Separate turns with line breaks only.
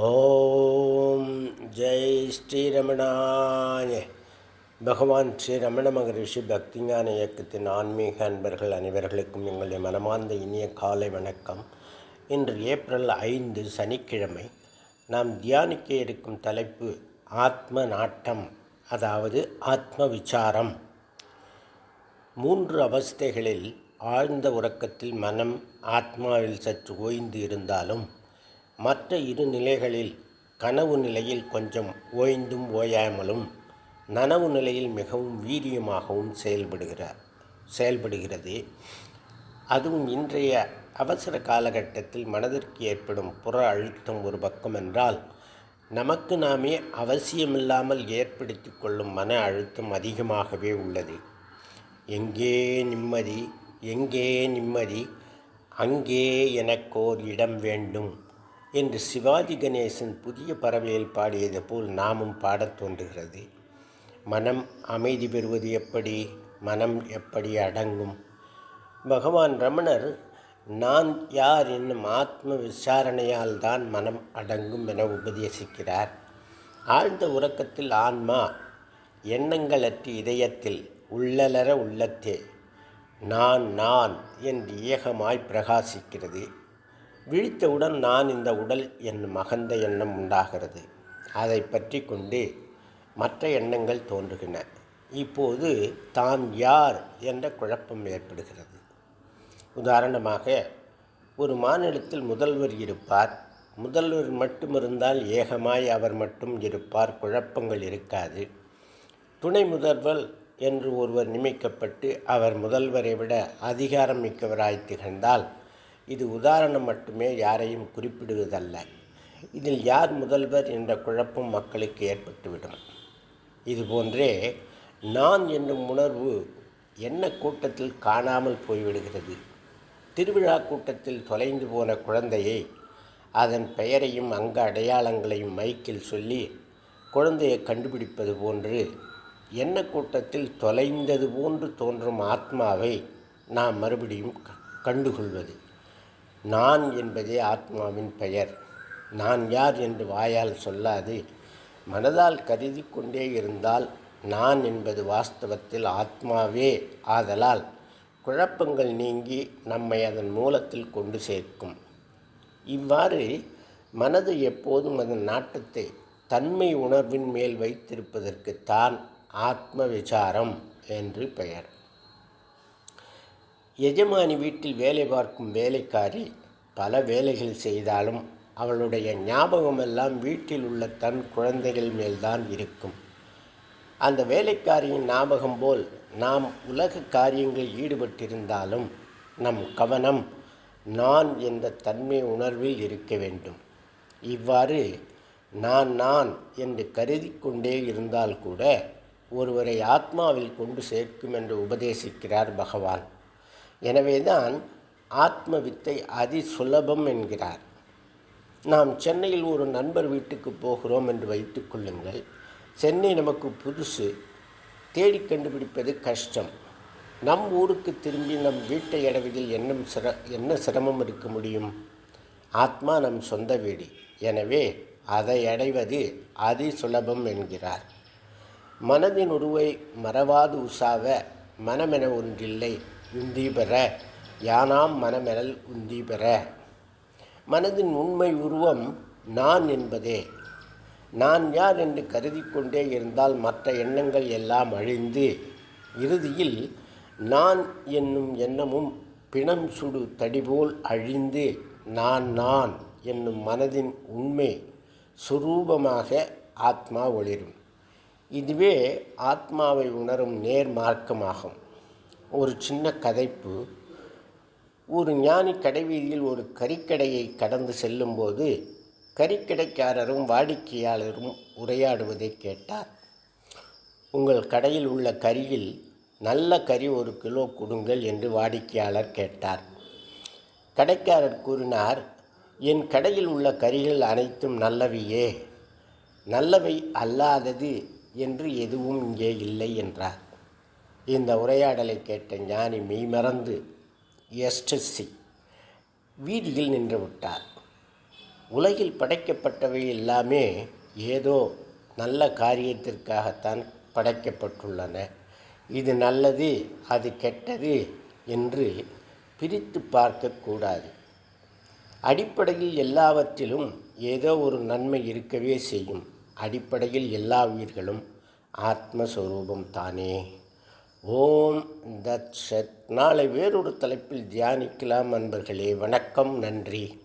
ஓம் ஜெய் ஸ்ரீரமணாய. பகவான் ஸ்ரீ ரமண மகரிஷி பக்திஞான இயக்கத்தின் ஆன்மீக அன்பர்கள் அனைவர்களுக்கும் எங்களுடைய மனமார்ந்த இனிய காலை வணக்கம். இன்று ஏப்ரல் 5 சனிக்கிழமை. நாம் தியானிக்க இருக்கும் தலைப்பு ஆத்ம நாட்டம், அதாவது ஆத்ம விசாரம். 3 அவஸ்தைகளில் ஆழ்ந்த உறக்கத்தில் மனம் ஆத்மாவில் சற்று ஓய்ந்து இருந்தாலும், மற்ற 2 நிலைகளில் கனவு நிலையில் கொஞ்சம் ஓய்ந்தும் ஓயாமலும், நனவு நிலையில் மிகவும் வீரியமாகவும் செயல்படுகிறது. அதுவும் இன்றைய அவசர காலகட்டத்தில் மனதிற்கு ஏற்படும் புற அழுத்தம் ஒரு பக்கம் என்றால், நமக்கு நாமே அவசியமில்லாமல் ஏற்படுத்தி கொள்ளும் மன அழுத்தம் அதிகமாகவே உள்ளது. எங்கே நிம்மதி, எங்கே நிம்மதி, அங்கே எனக்கோர் இடம் வேண்டும் என்று சிவாஜி கணேசன் புதிய பறவையில் பாடியது போல் நாமும் பாடத் தோன்றுகிறது. மனம் அமைதி பெறுவது எப்படி? மனம் எப்படி அடங்கும்? பகவான் ரமணர் நான் யார் என்னும் ஆத்ம விசாரணையால் தான் மனம் அடங்கும் என உபதேசிக்கிறார். ஆழ்ந்த உறக்கத்தில் ஆன்மா எண்ணங்களற்று இதயத்தில் உள்ளலற உள்ளத்தே நான் நான் என்று ஏகமாய் பிரகாசிக்கிறது. விழித்தவுடன் நான் இந்த உடல் என்னும் அகந்த எண்ணம் உண்டாகிறது. அதை பற்றி கொண்டு மற்ற எண்ணங்கள் தோன்றுகின்றன. இப்போது தான் யார் என்ற குழப்பம் ஏற்படுகிறது. உதாரணமாக, ஒரு மாநிலத்தில் முதல்வர் இருப்பார். முதல்வர் மட்டும் இருந்தால் ஏகமாய் அவர் மட்டும் இருப்பார், குழப்பங்கள் இருக்காது. துணை முதல்வர் என்று ஒருவர் நியமிக்கப்பட்டு அவர் முதல்வரை விட அதிகாரம் மிக்கவராய் திகழ்ந்தால், இது உதாரணம் மட்டுமே, யாரையும் குறிப்பிடுவதல்ல. இதில் யார் முதல்வர் என்ற குழப்பம் மக்களுக்கு ஏற்பட்டுவிடும். இதுபோன்றே நான் என்னும் உணர்வு என்ன கூட்டத்தில் காணாமல் போய்விடுகிறது. திருவிழா கூட்டத்தில் தொலைந்து போன குழந்தையை, அதன் பெயரையும் அங்க அடையாளங்களையும் மைக்கில் சொல்லி குழந்தையை கண்டுபிடிப்பது போன்று, என்ன கூட்டத்தில் தொலைந்தது போன்று தோன்றும் ஆத்மாவை நாம் மறுபடியும் கண்டுகொள்வது. நான் என்பதே ஆத்மாவின் பெயர். நான் யார் என்று வாயால் சொல்லாது மனதால் கருதி கொண்டே இருந்தால், நான் என்பது வாஸ்தவத்தில் ஆத்மாவே ஆதலால் குழப்பங்கள் நீங்கி நம்மை அதன் மூலத்தில் கொண்டு சேர்க்கும். இவ்வாறு மனது எப்போதும் அதன் நாட்டத்தை தன்மை உணர்வின் மேல் வைத்திருப்பதற்குத்தான் ஆத்ம விசாரம் என்று பெயர். எஜமானி வீட்டில் வேலை பார்க்கும் வேலைக்காரி பல வேலைகள் செய்தாலும் அவளுடைய ஞாபகமெல்லாம் வீட்டில் உள்ள தன் குழந்தைகள் மேல்தான் இருக்கும். அந்த வேலைக்காரியின் ஞாபகம் போல் நாம் உலக காரியங்களில் ஈடுபட்டிருந்தாலும் நம் கவனம் நான் என்ற தன்மை உணர்வில் இருக்க வேண்டும். இவ்வாறு நான் நான் என்று கருதி கொண்டே இருந்தால் கூட ஒருவரை ஆத்மாவில் கொண்டு சேர்க்கும் என்று உபதேசிக்கிறார் பகவான். எனவேதான் ஆத்ம வித்தை அதி சுலபம் என்கிறார். நாம் சென்னையில் ஒரு நண்பர் வீட்டுக்கு போகிறோம் என்று வைத்து கொள்ளுங்கள். சென்னை நமக்கு புதுசு, தேடி கண்டுபிடிப்பது கஷ்டம். நம் ஊருக்கு திரும்பி நம் வீட்டை அடைவதில் என்ன சிரமம் இருக்க முடியும்? ஆத்மா நம் சொந்த வீடு, எனவே அதை அடைவது அதி சுலபம் என்கிறார். மனதின் உருவை மறவாது உசாவ மனமென ஒன்றில்லை உந்தி பெற யானாம் மனமெனல் உந்தி பெற. மனதின் உண்மை உருவம் நான் என்பதே. நான் யார் என்று கருதி கொண்டே இருந்தால் மற்ற எண்ணங்கள் எல்லாம் அழிந்து, இறுதியில் நான் என்னும் எண்ணமும் பிணம் சுடு தடிபோல் அழிந்து, நான் நான் என்னும் மனதின் உண்மை சுரூபமாக ஆத்மா ஒளிரும். இதுவே ஆத்மாவை உணரும் நேர் மார்க்கமாகும். ஒரு சின்ன கதைப்பு. ஒரு ஞானி கடைவீதியில் ஒரு கறிக்கடையை கடந்து செல்லும்போது கறிக்கடைக்காரரும் வாடிக்கையாளரும் உரையாடுவதை கேட்டார். உங்கள் கடையில் உள்ள கறியில் நல்ல கறி 1 கிலோ கொடுங்கள் என்று வாடிக்கையாளர் கேட்டார். கடைக்காரர் கூறினார், என் கடையில் உள்ள கறிகள் அனைத்தும் நல்லவையே, நல்லவை அல்லாதது என்று எதுவும் இங்கே இல்லை என்றார். இந்த உரையாடலை கேட்ட ஞானி மெய்மறந்து எஸ்டசி வீதியில் நின்று விட்டார். உலகில் படைக்கப்பட்டவை எல்லாமே ஏதோ நல்ல காரியத்திற்காகத்தான் படைக்கப்பட்டுள்ளன. இது நல்லது, அது கெட்டது என்று பிரித்து பார்க்கக்கூடாது. அடிப்படையில் எல்லாவற்றிலும் ஏதோ ஒரு நன்மை இருக்கவே செய்யும். அடிப்படையில் எல்லா உயிர்களும் ஆத்மஸ்வரூபம் தானே. ஓம் தத் சத். நாளை வேறொரு தலைப்பில் தியானிக்கலாம் அன்பர்களே. வணக்கம், நன்றி.